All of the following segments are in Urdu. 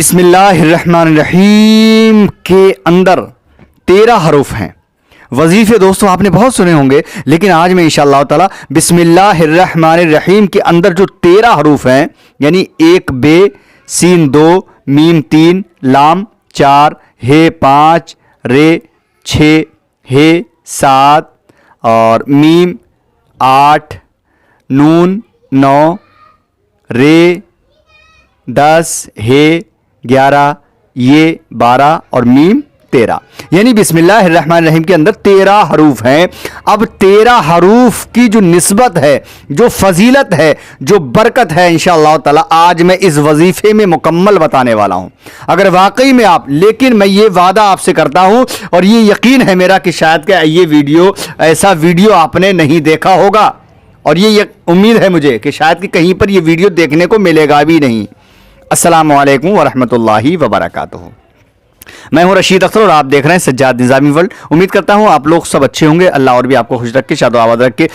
بسم اللہ الرحمن الرحیم کے اندر 13 حروف ہیں. وظیفے دوستو آپ نے بہت سنے ہوں گے، لیکن آج میں انشاءاللہ تعالی بسم اللہ الرحمن الرحیم کے اندر جو 13 حروف ہیں، یعنی 1 بے، سین 2، میم 3، لام 4، ہے 5، رے 6، ہے 7 اور میم 8، نون 9، رے 10، ہے 11، یہ 12 اور میم 13، یعنی بسم اللہ الرحمن الرحیم کے اندر 13 حروف ہیں. اب 13 حروف کی جو نسبت ہے، جو فضیلت ہے، جو برکت ہے، انشاءاللہ تعالی آج میں اس وظیفے میں مکمل بتانے والا ہوں. اگر واقعی میں آپ، لیکن میں یہ وعدہ آپ سے کرتا ہوں اور یہ یقین ہے میرا کہ شاید کہ یہ ایسا ویڈیو آپ نے نہیں دیکھا ہوگا، اور یہ امید ہے مجھے کہ شاید کہ کہیں پر یہ ویڈیو دیکھنے کو ملے گا بھی نہیں. السلام علیکم ورحمۃ اللہ وبرکاتہ. میں ہوں رشید اختر اور آپ دیکھ رہے ہیں سجاد نظامی ورلڈ. امید کرتا ہوں آپ لوگ سب اچھے ہوں گے. اللہ اور بھی آپ کو خوش رکھ کے، شاد و آباد رکھ کے،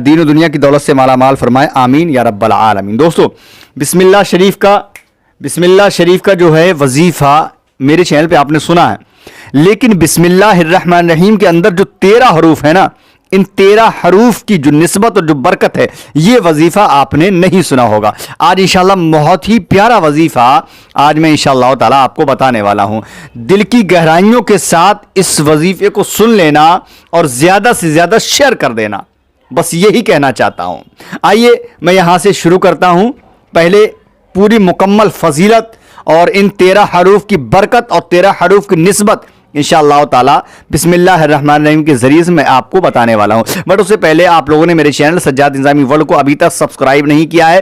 دین و دنیا کی دولت سے مالا مال فرمائے، آمین یا رب العالمین. دوستو بسم اللہ شریف کا جو ہے وظیفہ میرے چینل پہ آپ نے سنا ہے، لیکن بسم اللہ الرحمن الرحیم کے اندر جو 13 حروف ہیں نا، ان 13 حروف کی جو نسبت اور جو برکت ہے، یہ وظیفہ آپ نے نہیں سنا ہوگا. آج انشاءاللہ بہت ہی پیارا وظیفہ آج میں انشاءاللہ تعالی آپ کو بتانے والا ہوں. دل کی گہرائیوں کے ساتھ اس وظیفے کو سن لینا اور زیادہ سے زیادہ شیئر کر دینا، بس یہی کہنا چاہتا ہوں. آئیے میں یہاں سے شروع کرتا ہوں. پہلے پوری مکمل فضیلت اور ان 13 حروف کی برکت اور 13 حروف کی نسبت انشاءاللہ تعالی بسم اللہ الرحمن الرحیم کے ذریعے سے میں آپ کو بتانے والا ہوں. بٹ اس سے پہلے آپ لوگوں نے میرے چینل سجاد نظامی ورلڈ کو ابھی تک سبسکرائب نہیں کیا ہے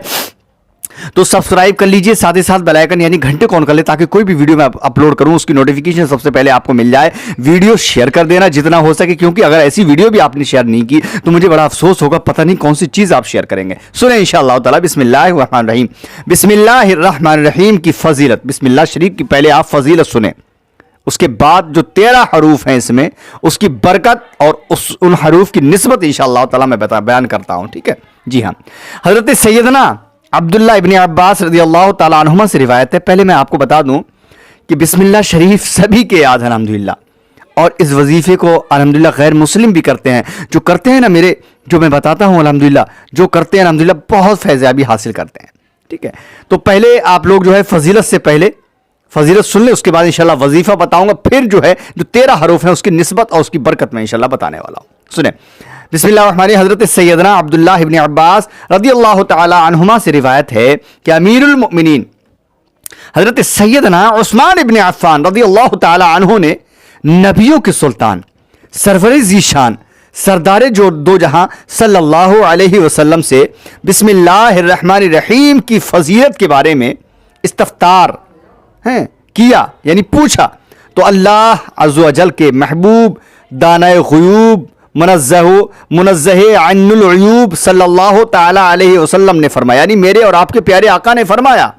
تو سبسکرائب کر لیجئے، ساتھ ہی ساتھ بیل آئیکن یعنی گھنٹے کو آن کر لیں تاکہ کوئی بھی ویڈیو میں اپلوڈ کروں اس کی نوٹیفیکیشن سب سے پہلے آپ کو مل جائے. ویڈیو شیئر کر دینا جتنا ہو سکے، کیونکہ اگر ایسی ویڈیو بھی آپ نے شیئر نہیں کی تو مجھے بڑا افسوس ہوگا، پتہ نہیں کون سی چیز آپ شیئر کریں گے. سنیں انشاءاللہ تعالی بسم اللہ الرحمن الرحیم. بسم اللہ الرحمن الرحیم کی فضیلت، بسم اللہ شریف کی پہلے آپ فضیلت سنیں، اس کے بعد جو 13 حروف ہیں اس میں اس کی برکت اور ان حروف کی نسبت انشاءاللہ تعالی میں بیان کرتا ہوں. ٹھیک ہے جی ہاں. حضرت سیدنا عبداللہ ابن عباس رضی اللہ تعالیٰ عنہما سے روایت ہے. پہلے میں آپ کو بتا دوں کہ بسم اللہ شریف سبھی کے یاد ہے الحمدللہ، اور اس وظیفے کو الحمدللہ غیر مسلم بھی کرتے ہیں. جو کرتے ہیں نا، میرے جو میں بتاتا ہوں الحمدللہ، جو کرتے ہیں الحمدللہ بہت فیضیابی حاصل کرتے ہیں. ٹھیک ہے، تو پہلے آپ لوگ جو ہے فضیلت سے پہلے فضیلت سن لیں، اس کے بعد انشاءاللہ وظیفہ بتاؤں گا، پھر جو ہے جو 13 حروف ہیں اس کی نسبت اور اس کی برکت میں انشاءاللہ بتانے والا ہوں. سنیں بسم اللہ الرحمن الرحیم. حضرت سیدنا عبداللہ ابن عباس رضی اللہ تعالی عنہما سے روایت ہے کہ امیر المؤمنین حضرت سیدنا عثمان ابن عفان رضی اللہ تعالی عنہ نے نبیوں کے سلطان، سرور ذیشان، سردار جو دو جہاں صلی اللہ علیہ وسلم سے بسم اللہ الرحمن الرحیم کی فضیلت کے بارے میں استفسار کیا، یعنی پوچھا، تو اللہ عز و جل کے محبوب دانہ غیوب منزہ عن العیوب صلی اللہ تعالی علیہ وسلم نے فرمایا، یعنی میرے اور آپ کے پیارے آقا نے فرمایا،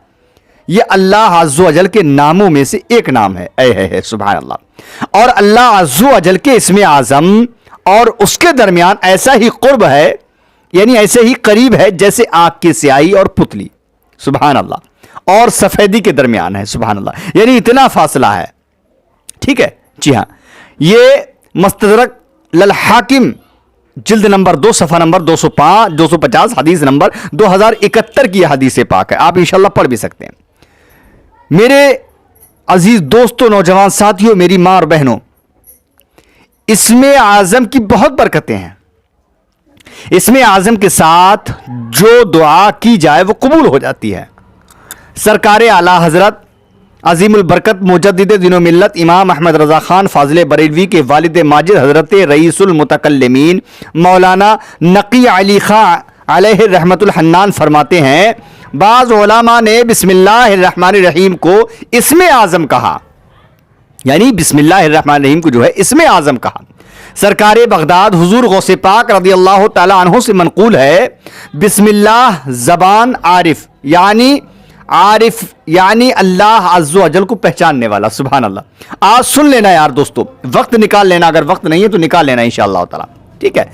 یہ اللہ عز و جل کے ناموں میں سے ایک نام ہے. اے سبحان اللہ. اور اللہ عز و جل کے اسم اعظم اور اس کے درمیان ایسا ہی قرب ہے، یعنی ایسے ہی قریب ہے جیسے آنکھ کی سیاہی اور پتلی، سبحان اللہ، اور سفیدی کے درمیان ہے، سبحان اللہ، یعنی اتنا فاصلہ ہے. ٹھیک ہے جی ہاں. یہ مستدرک للحاکم جلد نمبر 2 صفحہ نمبر 250 حدیث نمبر 2071 کی حدیث پاک ہے. آپ انشاءاللہ پڑھ بھی سکتے ہیں. میرے عزیز دوستوں، نوجوان ساتھیوں، میری ماں اور بہنوں، اسم اعظم کی بہت برکتیں ہیں. اسم اعظم کے ساتھ جو دعا کی جائے وہ قبول ہو جاتی ہے. سرکار اعلی حضرت عظیم البرکت مجدد دین و ملت امام احمد رضا خان فاضل بریلوی کے والد ماجد حضرت رئیس المتکلمین مولانا نقی علی خان علیہ رحمت الحنان فرماتے ہیں، بعض علماء نے بسم اللہ الرحمن الرحیم کو اسم اعظم کہا، یعنی بسم اللہ الرحمن الرحیم کو جو ہے اسم اعظم کہا. سرکار بغداد حضور غوث پاک رضی اللہ تعالی عنہ سے منقول ہے، بسم اللہ زبان عارف، یعنی اللہ عز و جل کو پہچاننے والا. سبحان اللہ. آج سن لینا یار دوستو، وقت نکال لینا، اگر وقت نہیں ہے تو نکال لینا انشاءاللہ تعالی. ٹھیک ہے،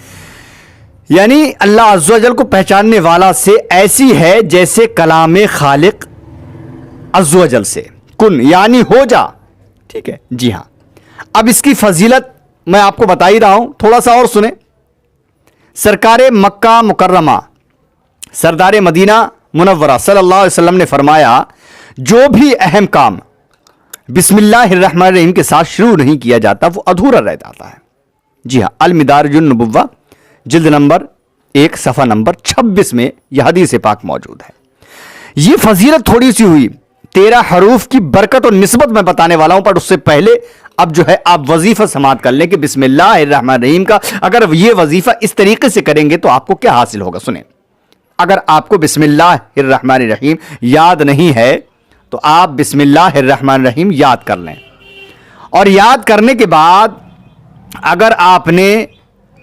یعنی اللہ عز و جل کو پہچاننے والا سے ایسی ہے جیسے کلام خالق عز و جل سے. کن یعنی ہو جا. ٹھیک ہے جی ہاں. اب اس کی فضیلت میں آپ کو بتا ہی رہا ہوں, تھوڑا سا اور سنیں. سرکار مکہ مکرمہ سردار مدینہ منورہ صلی اللہ علیہ وسلم نے فرمایا, جو بھی اہم کام بسم اللہ الرحمن الرحیم کے ساتھ شروع نہیں کیا جاتا وہ ادھورا رہ جاتا ہے. جی ہاں, المدارج النبوہ جلد نمبر 1 صفحہ نمبر 26 میں یہ حدیث پاک موجود ہے. یہ فضیلت تھوڑی سی ہوئی, 13 حروف کی برکت اور نسبت میں بتانے والا ہوں, پر اس سے پہلے اب جو ہے آپ وظیفہ سماعت کر لیں کہ بسم اللہ الرحمن الرحیم کا اگر یہ وظیفہ اس طریقے سے کریں گے تو آپ کو کیا حاصل ہوگا. سنیں, اگر آپ کو بسم اللہ الرحمن الرحیم یاد نہیں ہے تو آپ بسم اللہ الرحمن الرحیم یاد کر لیں, اور یاد کرنے کے بعد اگر آپ نے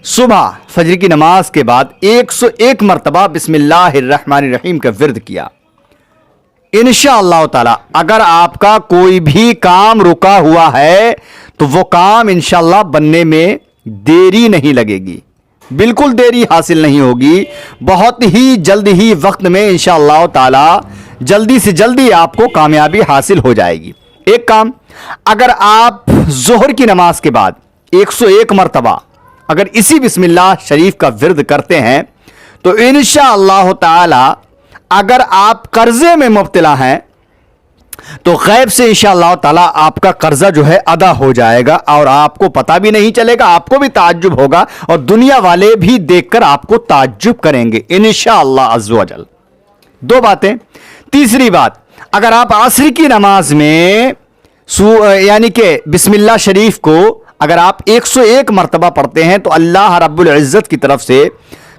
صبح فجر کی نماز کے بعد 101 مرتبہ بسم اللہ الرحمن الرحیم کا ورد کیا, انشاءاللہ تعالی اگر آپ کا کوئی بھی کام رکا ہوا ہے تو وہ کام انشاءاللہ بننے میں دیری نہیں لگے گی, بالکل دیری حاصل نہیں ہوگی, بہت ہی جلد ہی وقت میں انشاءاللہ تعالی جلدی سے جلدی آپ کو کامیابی حاصل ہو جائے گی. ایک کام, اگر آپ ظہر کی نماز کے بعد 101 مرتبہ اگر اسی بسم اللہ شریف کا ورد کرتے ہیں تو انشاءاللہ تعالی اگر آپ قرضے میں مبتلا ہیں تو غیب سے انشاءاللہ تعالی آپ کا قرضہ جو ہے ادا ہو جائے گا, اور آپ کو پتہ بھی نہیں چلے گا, آپ کو بھی تعجب ہوگا اور دنیا والے بھی دیکھ کر آپ کو تعجب کریں گے انشاءاللہ عز و جل. 2 باتیں. تیسری بات, اگر آپ عصر کی نماز میں یعنی کہ بسم اللہ شریف کو اگر آپ 101 مرتبہ پڑھتے ہیں تو اللہ رب العزت کی طرف سے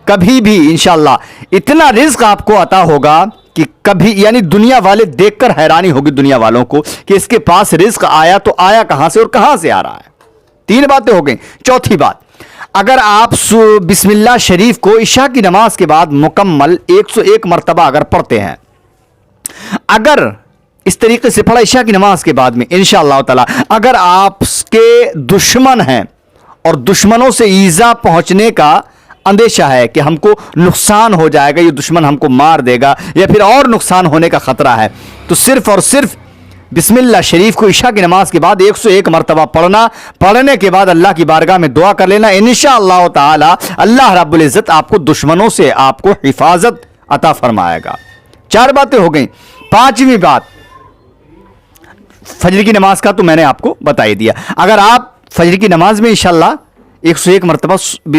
کبھی بھی انشاءاللہ اتنا رزق آپ کو عطا ہوگا کہ کبھی یعنی دنیا والے دیکھ کر حیرانی ہوگی دنیا والوں کو کہ اس کے پاس رزق آیا تو آیا کہاں سے اور کہاں سے آ رہا ہے. 3 باتیں ہو گئیں. چوتھی بات, اگر آپ بسم اللہ شریف کو عشاء کی نماز کے بعد مکمل 101 مرتبہ اگر پڑھتے ہیں, اگر اس طریقے سے پڑھا عشاء کی نماز کے بعد میں انشاءاللہ تعالی اگر آپ کے دشمن ہیں اور دشمنوں سے ایذا پہنچنے کا اندیشہ ہے کہ ہم کو نقصان ہو جائے گا, یہ دشمن ہم کو مار دے گا یا پھر اور نقصان ہونے کا خطرہ ہے, تو صرف اور صرف بسم اللہ شریف کو عشاء کی نماز کے بعد 101 مرتبہ پڑھنا, پڑھنے کے بعد اللہ کی بارگاہ میں دعا کر لینا, انشاءاللہ تعالی اللہ رب العزت آپ کو دشمنوں سے آپ کو حفاظت عطا فرمائے گا. 4 باتیں ہو گئیں. 5ویں بات, فجر کی نماز کا تو میں نے آپ کو بتا ہی دیا. اگر آپ فجر کی نماز میں انشاءاللہ 101 مرتبہ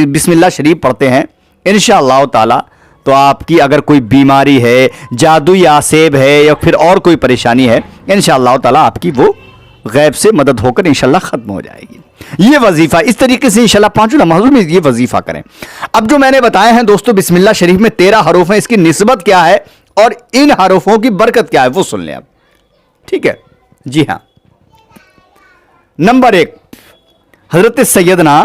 بسم اللہ شریف پڑھتے ہیں انشاءاللہ تعالی تو آپ کی اگر کوئی بیماری ہے, جادو یا آسیب ہے یا پھر اور کوئی پریشانی ہے, انشاءاللہ تعالی آپ کی وہ غیب سے مدد ہو کر انشاءاللہ ختم ہو جائے گی. یہ وظیفہ اس طریقے سے انشاءاللہ 5 نمازوں میں یہ وظیفہ کریں. اب جو میں نے بتایا ہے دوستو, بسم اللہ شریف میں 13 حروف ہیں, اس کی نسبت کیا ہے اور ان حروفوں کی برکت کیا ہے وہ سن لیں اب. ٹھیک ہے جی ہاں. نمبر 1, حضرت سیدنا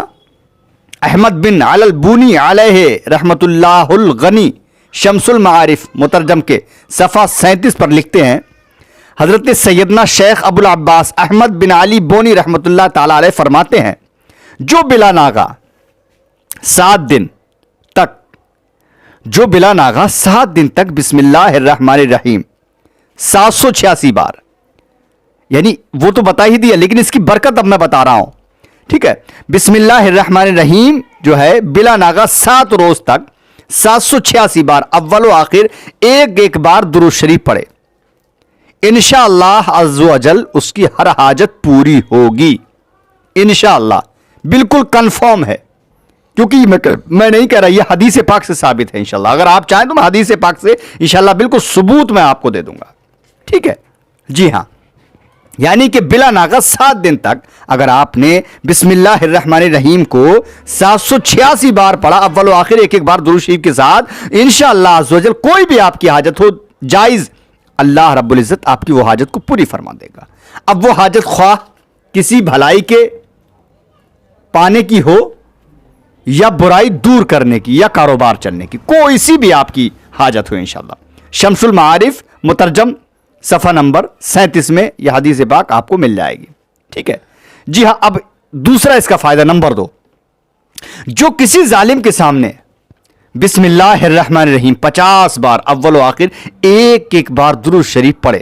احمد بن علی البونی علیہ رحمت اللہ الغنی شمس المعارف مترجم کے صفحہ 37 پر لکھتے ہیں, حضرت سیدنا شیخ ابو العباس احمد بن علی بونی رحمت اللہ تعالی علیہ فرماتے ہیں, جو بلا ناغا 7 دن تک بسم اللہ الرحمن الرحیم 786 بار, یعنی وہ تو بتا ہی دیا لیکن اس کی برکت اب میں بتا رہا ہوں. ٹھیک ہے, بسم اللہ الرحمن الرحیم جو ہے بلا ناغا 7 روز تک 786 بار اول و آخر ایک بار درود شریف پڑھے, انشاءاللہ عز و جل اس کی ہر حاجت پوری ہوگی انشاءاللہ, بالکل کنفرم ہے, کیونکہ میں نہیں کہہ رہا, یہ حدیث پاک سے ثابت ہے انشاءاللہ. اگر آپ چاہیں تو میں حدیث پاک سے انشاءاللہ بالکل ثبوت میں آپ کو دے دوں گا. ٹھیک ہے جی ہاں, یعنی کہ بلا ناغہ 7 دن تک اگر آپ نے بسم اللہ الرحمن الرحیم کو 786 بار پڑھا اول و آخر ایک بار درود شریف کے ساتھ, انشاءاللہ عز و جل کوئی بھی آپ کی حاجت ہو جائز, اللہ رب العزت آپ کی وہ حاجت کو پوری فرما دے گا. اب وہ حاجت خواہ کسی بھلائی کے پانے کی ہو یا برائی دور کرنے کی یا کاروبار چلنے کی, کوئی سی بھی آپ کی حاجت ہو انشاءاللہ. شمس المعارف مترجم صفحہ نمبر 37 میں یہ حدیث پاک آپ کو مل جائے گی. ٹھیک ہے جی ہاں. اب دوسرا اس کا فائدہ نمبر 2, جو کسی ظالم کے سامنے بسم اللہ الرحمن الرحیم 50 بار اول و آخر ایک بار درود شریف پڑھے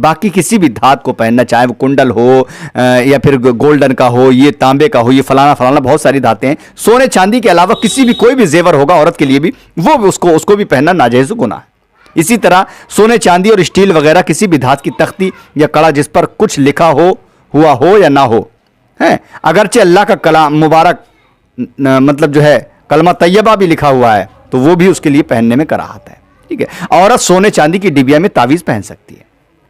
باقی کسی بھی دھات کو پہننا، چاہے وہ کنڈل ہو یا پھر گولڈن کا ہو، یہ تانبے کا ہو، یہ فلانا بہت ساری دھاتیں ہیں، سونے چاندی کے علاوہ کسی بھی کوئی بھی زیور ہوگا عورت کے لیے بھی، وہ اس کو بھی پہننا ناجائز گناہ ہے۔ اسی طرح سونے چاندی اور اسٹیل وغیرہ کسی بھی دھات کی تختی یا کڑا جس پر کچھ لکھا ہوا ہو یا نہ ہو، اگرچہ اللہ کا کلام مبارک مطلب جو ہے کلمہ طیبہ بھی لکھا ہوا ہے تو وہ بھی اس کے لیے پہننے میں کراہت ہے، ٹھیک ہے۔ عورت سونے چاندی کی ڈبیا میں تعویذ پہن سکتی ہے،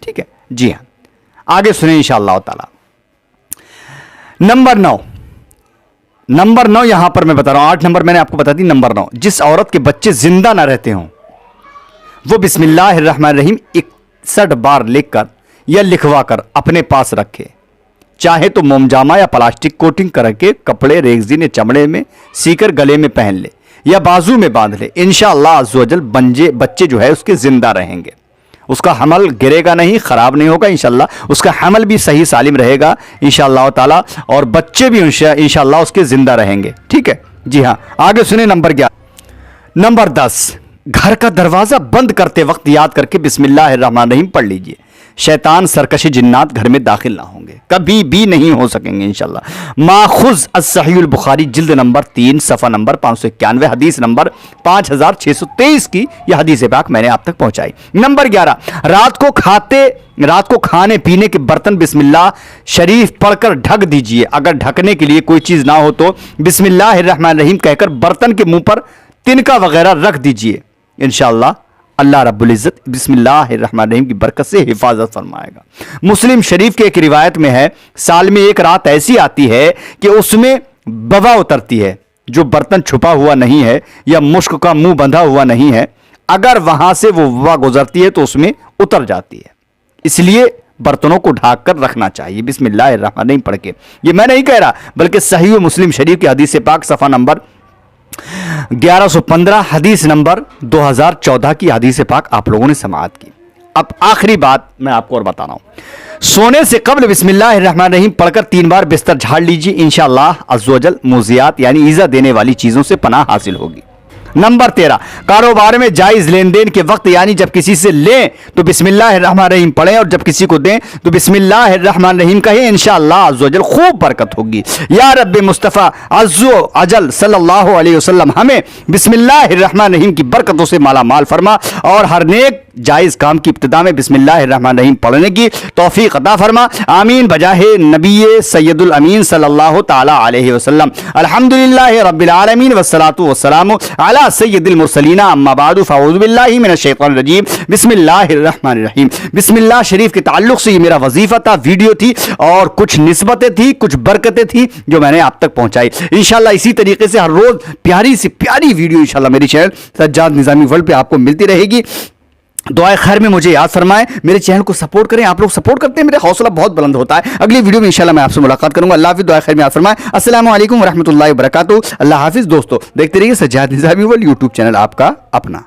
ٹھیک ہے جی ہاں۔ آگے سنیں انشاءاللہ تعالی۔ نمبر 9 یہاں پر میں بتا رہا ہوں، 8 نمبر میں نے آپ کو بتا دی، نمبر 9، جس عورت کے بچے زندہ نہ رہتے ہوں وہ بسم اللہ الرحمن الرحیم 61 بار لکھ کر یا لکھوا کر اپنے پاس رکھے، چاہے تو موم جامہ یا پلاسٹک کوٹنگ کر کے کپڑے ریگزین یا چمڑے میں سی کر گلے میں پہن لے یا بازو میں باندھ لے، انشاءاللہ عز و جل بچے جو ہے اس کے زندہ رہیں گے، اس کا حمل گرے گا نہیں، خراب نہیں ہوگا انشاءاللہ، اس کا حمل بھی صحیح سالم رہے گا انشاءاللہ تعالی، اور بچے بھی انشاءاللہ اس کے زندہ رہیں گے، ٹھیک ہے جی ہاں۔ آگے سنیں نمبر 11۔ نمبر 10، گھر کا دروازہ بند کرتے وقت یاد کر کے بسم اللہ الرحمن الرحیم پڑھ لیجئے، شیطان سرکش جنات گھر میں داخل نہ ہوں گے، کبھی بھی نہیں ہو سکیں گے انشاءاللہ۔ ماخذ الصحیح البخاری جلد نمبر 3 صفحہ نمبر 591 حدیث نمبر 5623 کی یہ حدیث پاک میں نے آپ تک پہنچائی۔ نمبر 11، رات کو کھانے پینے کے برتن بسم اللہ شریف پڑھ کر ڈھک دیجئے، اگر ڈھکنے کے لیے کوئی چیز نہ ہو تو بسم اللہ الرحمن الرحیم کہہ کر برتن کے منہ پر تنکا وغیرہ رکھ دیجئے، انشاءاللہ اللہ رب العزت بسم اللہ الرحمن الرحیم کی برکت سے حفاظت فرمائے گا۔ مسلم شریف کے ایک روایت میں ہے، سال میں ایک رات ایسی آتی ہے کہ اس میں وبا اترتی ہے، جو برتن چھپا ہوا نہیں ہے یا مشک کا منہ بندھا ہوا نہیں ہے، اگر وہاں سے وہ وبا گزرتی ہے تو اس میں اتر جاتی ہے، اس لیے برتنوں کو ڈھانک کر رکھنا چاہیے بسم اللہ الرحمن الرحیم پڑھ کے۔ یہ میں نہیں کہہ رہا بلکہ صحیح مسلم شریف کی حدیث پاک صفحہ نمبر 1115 حدیث نمبر 2014 کی حدیث پاک آپ لوگوں نے سماعت کی۔ اب آخری بات میں آپ کو اور بتا رہا ہوں، سونے سے قبل بسم اللہ الرحمن الرحیم پڑھ کر 3 بار بستر جھاڑ لیجیے، انشاءاللہ عز و جل موذیات یعنی ایذا دینے والی چیزوں سے پناہ حاصل ہوگی۔ نمبر 13، کاروبار میں جائز لین دین کے وقت یعنی جب کسی سے لیں تو بسم اللہ الرحمن الرحیم پڑھیں، اور جب کسی کو دیں تو بسم اللہ الرحمن الرحیم کہیں، انشاءاللہ عز و جل خوب برکت ہوگی۔ یا رب مصطفیٰ عز و جل صلی اللہ علیہ وسلم ہمیں بسم اللہ الرحمن الرحیم کی برکتوں سے مالا مال فرما، اور ہر نیک جائز کام کی ابتدا میں بسم اللہ الرحمن الرحیم پڑھنے کی توفیق عطا فرما، آمین بجاہ نبی سید الامین صلی اللہ تعالی علیہ وسلم۔ الحمدللہ رب العالمین والصلاة والسلام علی سید المرسلین، اما بعد فاعوذ باللہ من الشیطان الرجیم، بسم اللہ الرحمن الرحیم۔ بسم اللہ شریف کے تعلق سے یہ میرا وظیفہ تھا، ویڈیو تھی اور کچھ نسبتیں تھی، کچھ برکتیں تھی جو میں نے آپ تک پہنچائی۔ انشاءاللہ اسی طریقے سے ہر روز پیاری سے پیاری ویڈیو انشاءاللہ میری چینل سجاد نظامی ورلڈ پہ آپ کو ملتی رہے گی۔ دعائے خیر میں مجھے یاد فرمائیں، میرے چینل کو سپورٹ کریں، آپ لوگ سپورٹ کرتے ہیں میرا حوصلہ بہت بلند ہوتا ہے۔ اگلی ویڈیو میں انشاءاللہ میں آپ سے ملاقات کروں گا۔ اللہ حافظ، دعائے خیر میں یاد فرمائیں۔ السلام علیکم ورحمۃ اللہ وبرکاتہ۔ اللہ حافظ دوستو، دیکھتے رہیے سجاد نظامی ورلڈ یوٹیوب چینل آپ کا اپنا۔